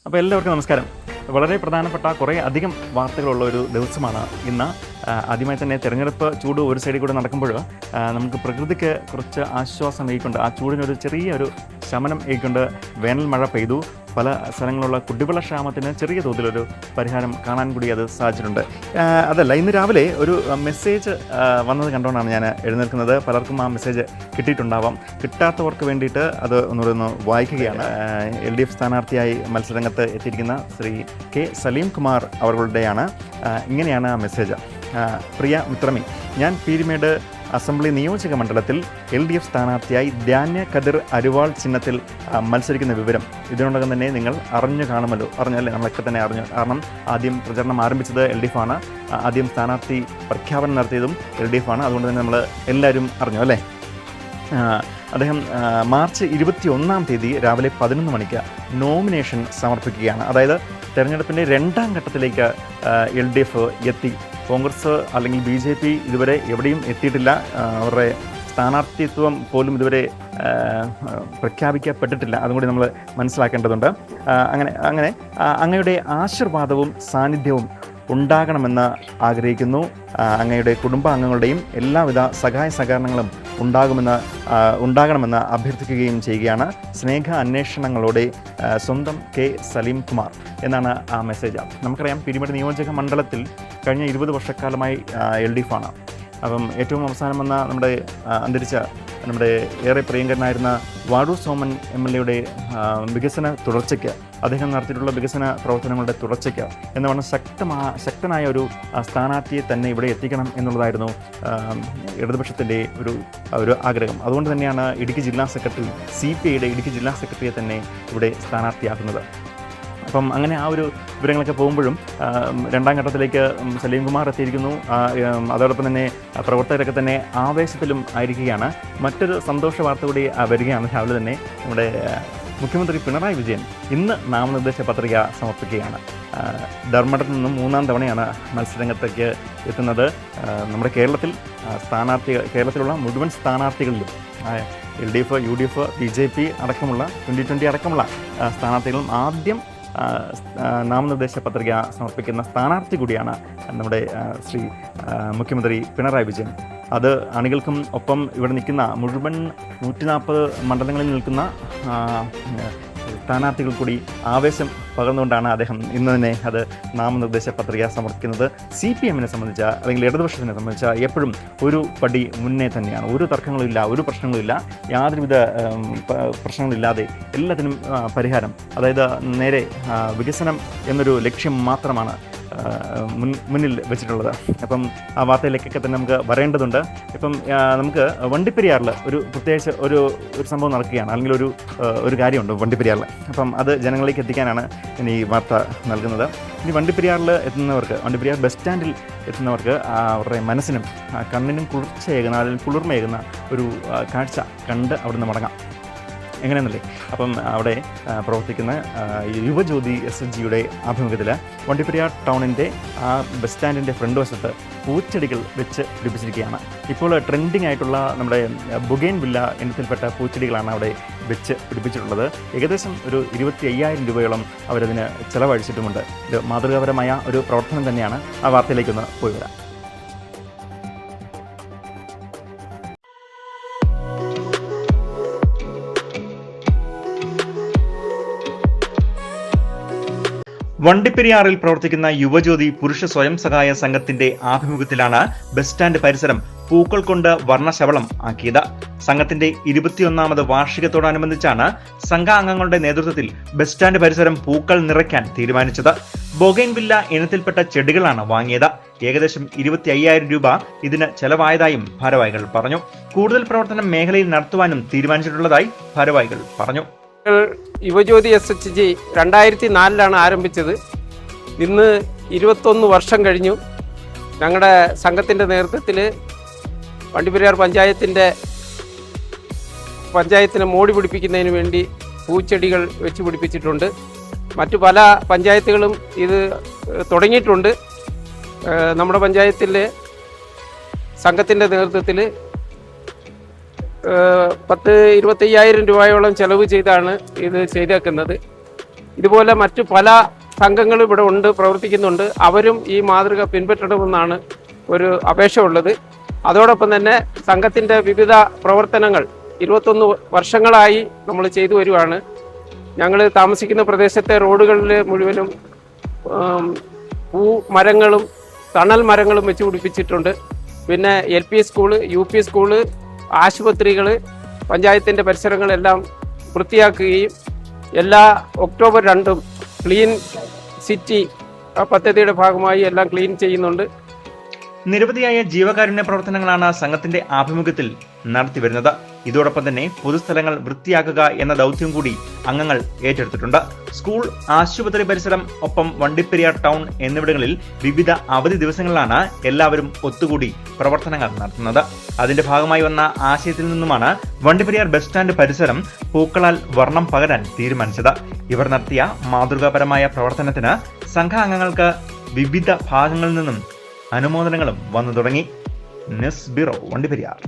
അപ്പോൾ എല്ലാവർക്കും നമസ്കാരം. വളരെ പ്രധാനപ്പെട്ട കുറേ അധികം വാർത്തകളുള്ള ഒരു ദിവസമാണ് ഇന്ന്. ആദ്യമായി തന്നെ തെരഞ്ഞെടുപ്പ് ചൂട് ഒരു സൈഡിൽ കൂടെ നടക്കുമ്പോൾ നമുക്ക് പ്രകൃതിക്ക് കുറച്ച് ആശ്വാസം ഏകിക്കൊണ്ട്, ആ ചൂടിനൊരു ചെറിയൊരു ശമനം ഏകിക്കൊണ്ട് വേനൽ മഴ പെയ്തു. പല സ്ഥലങ്ങളിലുള്ള കുടിവെള്ള ക്ഷാമത്തിന് ചെറിയ തോതിലൊരു പരിഹാരം കാണാൻ കൂടി അത് സാധിച്ചിട്ടുണ്ട്. അതല്ല, ഇന്ന് രാവിലെ ഒരു മെസ്സേജ് വന്നത് കണ്ടുകൊണ്ടാണ് ഞാൻ എഴുന്നേൽക്കുന്നത്. പലർക്കും ആ മെസ്സേജ് കിട്ടിയിട്ടുണ്ടാവാം. കിട്ടാത്തവർക്ക് വേണ്ടിയിട്ട് അത് ഒന്നുകൂടെ വായിക്കുകയാണ്. LDF സ്ഥാനാർത്ഥിയായി മത്സരരംഗത്ത് എത്തിയിരിക്കുന്ന ശ്രീ കെ സലീം കുമാർ അവர்களுടെയാണ്. ഇങ്ങനെയാണ് ആ മെസ്സേജ്. പ്രിയ മിത്രമി, ഞാൻ പീരുമേട് അസംബ്ലി നിയോജക മണ്ഡലത്തിൽ LDF സ്ഥാനാർത്ഥിയായി ധാന്യ കതിർ അരുവാൾ ചിഹ്നത്തിൽ മത്സരിക്കുന്ന വിവരം ഇതിനോടകം തന്നെ നിങ്ങൾ അറിഞ്ഞു കാണുമല്ലോ. അറിഞ്ഞല്ലേ? നമ്മളൊക്കെ തന്നെ അറിഞ്ഞു. കാരണം ആദ്യം പ്രചരണം ആരംഭിച്ചത് LDF ആണ്. ആദ്യം സ്ഥാനാർത്ഥി പ്രഖ്യാപനം നടത്തിയതും LDF ആണ്. അതുകൊണ്ട് തന്നെ നമ്മൾ എല്ലാവരും അറിഞ്ഞു അല്ലേ? അദ്ദേഹം മാർച്ച് 21 തീയതി രാവിലെ 11 മണിക്ക് നോമിനേഷൻ സമർപ്പിക്കുകയാണ്. അതായത് തെരഞ്ഞെടുപ്പിൻ്റെ 2ാം ഘട്ടത്തിലേക്ക് LDF എത്തി. കോൺഗ്രസ് അല്ലെങ്കിൽ BJP ഇതുവരെ എവിടെയും എത്തിയിട്ടില്ല. അവരുടെ സ്ഥാനാർത്ഥിത്വം പോലും ഇതുവരെ പ്രഖ്യാപിക്കപ്പെട്ടിട്ടില്ല. അതും കൂടി നമ്മൾ മനസ്സിലാക്കേണ്ടതുണ്ട്. അങ്ങനെ അങ്ങയുടെ ആശീർവാദവും സാന്നിധ്യവും ഉണ്ടാകണമെന്ന് ആഗ്രഹിക്കുന്നു. അങ്ങയുടെ കുടുംബാംഗങ്ങളുടെയും എല്ലാവിധ സഹായ സഹകരണങ്ങളും ഉണ്ടാകണമെന്ന് അഭ്യർത്ഥിക്കുകയും ചെയ്യുകയാണ്. സ്നേഹ അന്വേഷണങ്ങളോടെ സ്വന്തം കെ സലീം കുമാർ എന്നാണ് ആ മെസ്സേജ്. നമുക്കറിയാം, പീരുമേട് നിയോജക മണ്ഡലത്തിൽ കഴിഞ്ഞ 20 വർഷക്കാലമായി LDF ആണ്. അപ്പം ഏറ്റവും അവസാനം വന്ന നമ്മുടെ ഏറെ പ്രിയങ്കരനായിരുന്ന വാഴൂർ സോമൻ MLA വികസന തുടർച്ചയ്ക്ക്, അദ്ദേഹം നടത്തിയിട്ടുള്ള വികസന പ്രവർത്തനങ്ങളുടെ തുടർച്ചയ്ക്ക് എന്ന് ശക്തനായ ഒരു സ്ഥാനാർത്ഥിയെ തന്നെ ഇവിടെ എത്തിക്കണം എന്നുള്ളതായിരുന്നു ഇടതുപക്ഷത്തിൻ്റെ ഒരു ആഗ്രഹം. അതുകൊണ്ട് തന്നെയാണ് ഇടുക്കി ജില്ലാ സെക്രട്ടറി, CPIയുടെ ഇടുക്കി ജില്ലാ സെക്രട്ടറിയെ തന്നെ ഇവിടെ സ്ഥാനാർത്ഥിയാക്കുന്നത്. അപ്പം അങ്ങനെ ആ ഒരു വിവരങ്ങളൊക്കെ പോകുമ്പോഴും 2ാം ഘട്ടത്തിലേക്ക് സലീം കുമാർ എത്തിയിരിക്കുന്നു. അതോടൊപ്പം തന്നെ പ്രവർത്തകരൊക്കെ തന്നെ ആവേശത്തിലും ആയിരിക്കുകയാണ്. മറ്റൊരു സന്തോഷ വാർത്ത കൂടി വരികയാണ്. രാവിലെ തന്നെ നമ്മുടെ മുഖ്യമന്ത്രി പിണറായി വിജയൻ ഇന്ന് നാമനിർദ്ദേശ പത്രിക സമർപ്പിക്കുകയാണ്. ധർമ്മടത്തിൽ നിന്നും 3ാം തവണയാണ് മത്സരരംഗത്തേക്ക് എത്തുന്നത്. നമ്മുടെ കേരളത്തിലുള്ള മുഴുവൻ സ്ഥാനാർത്ഥികളിലും LDF, UDF, BJP അടക്കമുള്ള 2020 അടക്കമുള്ള സ്ഥാനാർത്ഥികളും ആദ്യം നാമനിർദ്ദേശ പത്രിക സമർപ്പിക്കുന്ന സ്ഥാനാർത്ഥി കൂടിയാണ് നമ്മുടെ ശ്രീ മുഖ്യമന്ത്രി പിണറായി വിജയൻ. അത് അണികൾക്കും ഒപ്പം ഇവിടെ നിൽക്കുന്ന മുഴുവൻ 140 മണ്ഡലങ്ങളിൽ നിൽക്കുന്ന സ്ഥാനാർത്ഥികൾ കൂടി ആവേശം പകർന്നുകൊണ്ടാണ് അദ്ദേഹം ഇന്ന് തന്നെ അത് നാമനിർദ്ദേശ പത്രിക സമർപ്പിക്കുന്നത്. CPM-നെ സംബന്ധിച്ച്, അല്ലെങ്കിൽ ഇടതുപക്ഷത്തിനെ സംബന്ധിച്ച് എപ്പോഴും ഒരു പടി മുന്നേ തന്നെയാണ്. ഒരു തർക്കങ്ങളുമില്ല, ഒരു പ്രശ്നങ്ങളുമില്ല, യാതൊരുവിധ പ്രശ്നങ്ങളില്ലാതെ എല്ലാത്തിനും പരിഹാരം. അതായത് നേരെ വികസനം എന്നൊരു ലക്ഷ്യം മാത്രമാണ് മുന്നിൽ വെച്ചിട്ടുള്ളത്. അപ്പം ആ വാർത്തയിലേക്കൊക്കെ തന്നെ നമുക്ക് വരേണ്ടതുണ്ട്. ഇപ്പം നമുക്ക് വണ്ടിപ്പെരിയാറിൽ പ്രത്യേകിച്ച് ഒരു സംഭവം നടക്കുകയാണ്, അല്ലെങ്കിൽ ഒരു കാര്യമുണ്ട് വണ്ടിപ്പെരിയാറിൽ. അപ്പം അത് ജനങ്ങളിലേക്ക് എത്തിക്കാനാണ് ഇനി ഈ വാർത്ത നൽകുന്നത്. ഇനി വണ്ടിപ്പെരിയാർ ബസ് സ്റ്റാൻഡിൽ എത്തുന്നവർക്ക് അവരുടെ മനസ്സിനും കണ്ണിനും കുളിർച്ചയേകുന്ന, അല്ലെങ്കിൽ കുളിർമയേകുന്ന ഒരു കാഴ്ച കണ്ട് അവിടുന്ന് മടങ്ങാം. എങ്ങനെയെന്നല്ലേ? അപ്പം അവിടെ പ്രവർത്തിക്കുന്ന യുവജ്യോതി SHGയുടെ ആഭിമുഖ്യത്തിൽ വണ്ടിപ്പെരിയാർ ടൗണിൻ്റെ ആ ബസ് സ്റ്റാൻഡിൻ്റെ ഫ്രണ്ട് വശത്ത് പൂച്ചെടികൾ വെച്ച് പിടിപ്പിച്ചിരിക്കുകയാണ്. ഇപ്പോൾ ട്രെൻഡിങ് ആയിട്ടുള്ള നമ്മുടെ ബൊഗെയിൻ വില്ല ഇനത്തിൽപ്പെട്ട പൂച്ചെടികളാണ് അവിടെ വെച്ച് പിടിപ്പിച്ചിട്ടുള്ളത്. ഏകദേശം ഒരു 25,000 രൂപയോളം അവരതിന് ചിലവഴിച്ചിട്ടുമുണ്ട്. ഇത് മാതൃകാപരമായ ഒരു പ്രവർത്തനം തന്നെയാണ്. ആ വാർത്തയിലേക്കൊന്ന് പോയി വരാം. വണ്ടിപ്പെരിയാറിൽ പ്രവർത്തിക്കുന്ന യുവജ്യോതി പുരുഷ സ്വയം സഹായ സംഘത്തിന്റെ ആഭിമുഖ്യത്തിലാണ് ബസ് സ്റ്റാൻഡ് പരിസരം പൂക്കൾ കൊണ്ട് വർണ്ണശബളം ആക്കിയത്. സംഘത്തിന്റെ 21ാമത് വാർഷികത്തോടനുബന്ധിച്ചാണ് സംഘാംഗങ്ങളുടെ നേതൃത്വത്തിൽ ബസ് സ്റ്റാൻഡ് പരിസരം പൂക്കൾ നിറയ്ക്കാൻ തീരുമാനിച്ചത്. ബൊഗെയിൻ വില്ല ഇനത്തിൽപ്പെട്ട ചെടികളാണ് വാങ്ങിയത്. ഏകദേശം 25,000 രൂപ ഇതിന് ചെലവായതായും ഭാരവാഹികൾ പറഞ്ഞു. കൂടുതൽ പ്രവർത്തനം മേഖലയിൽ നടത്തുവാനും തീരുമാനിച്ചിട്ടുള്ളതായി ഭാരവാഹികൾ പറഞ്ഞു. യുവജ്യോതി SHG 2004 ആരംഭിച്ചത്. ഇന്ന് 21 വർഷം കഴിഞ്ഞു. ഞങ്ങളുടെ സംഘത്തിൻ്റെ നേതൃത്വത്തിൽ വണ്ടിപ്പെരിയാർ പഞ്ചായത്തിനെ മോടി പിടിപ്പിക്കുന്നതിന് വേണ്ടി പൂച്ചെടികൾ വെച്ച് പിടിപ്പിച്ചിട്ടുണ്ട്. മറ്റു പല പഞ്ചായത്തുകളും ഇത് തുടങ്ങിയിട്ടുണ്ട്. നമ്മുടെ പഞ്ചായത്തിലെ സംഘത്തിൻ്റെ നേതൃത്വത്തിൽ 10-25,000 രൂപയോളം ചെലവ് ചെയ്താണ് ഇത് ചെയ്തേക്കുന്നത്. ഇതുപോലെ മറ്റു പല സംഘങ്ങളും ഇവിടെ ഉണ്ട്, പ്രവർത്തിക്കുന്നുണ്ട്. അവരും ഈ മാതൃക പിൻപറ്റണമെന്നാണ് ഒരു അപേക്ഷ ഉള്ളത്. അതോടൊപ്പം തന്നെ സംഘത്തിൻ്റെ വിവിധ പ്രവർത്തനങ്ങൾ 21 വർഷങ്ങളായി നമ്മൾ ചെയ്തു വരുവാണ്. ഞങ്ങൾ താമസിക്കുന്ന പ്രദേശത്തെ റോഡുകളിൽ മുഴുവനും മരങ്ങളും തണൽ മരങ്ങളും വെച്ച് പിടിപ്പിച്ചിട്ടുണ്ട്. പിന്നെ LP സ്കൂള്, UP സ്കൂള്, ആശുപത്രികൾ, പഞ്ചായത്തിൻ്റെ പരിസരങ്ങളെല്ലാം വൃത്തിയാക്കുകയും എല്ലാ ഒക്ടോബർ 2 ക്ലീൻ സിറ്റി പദ്ധതിയുടെ ഭാഗമായി എല്ലാം ക്ലീൻ ചെയ്യുന്നുണ്ട്. നിരവധിയായ ജീവകാരുണ്യ പ്രവർത്തനങ്ങളാണ് സംഘത്തിന്റെ ആഭിമുഖ്യത്തിൽ നടത്തിവരുന്നത്. ഇതോടൊപ്പം തന്നെ പൊതുസ്ഥലങ്ങൾ വൃത്തിയാക്കുക എന്ന ദൗത്യം കൂടി അംഗങ്ങൾ ഏറ്റെടുത്തിട്ടുണ്ട്. സ്കൂൾ, ആശുപത്രി പരിസരം, ഒപ്പം വണ്ടിപ്പെരിയാർ ടൗൺ എന്നിവിടങ്ങളിൽ വിവിധ അവധി ദിവസങ്ങളിലാണ് എല്ലാവരും ഒത്തുകൂടി പ്രവർത്തനങ്ങൾ നടത്തുന്നത്. അതിന്റെ ഭാഗമായി വന്ന ആശയത്തിൽ നിന്നുമാണ് വണ്ടിപ്പെരിയാർ ബസ് സ്റ്റാൻഡ് പരിസരം പൂക്കളാൽ വർണ്ണം പകരാൻ തീരുമാനിച്ചത്. ഇവർ നടത്തിയ മാതൃകാപരമായ പ്രവർത്തനത്തിന് സംഘാംഗങ്ങൾക്ക് വിവിധ ഭാഗങ്ങളിൽ നിന്നും അനുമോദനങ്ങളും വന്നു തുടങ്ങി. News bureau, Vandiperiyar.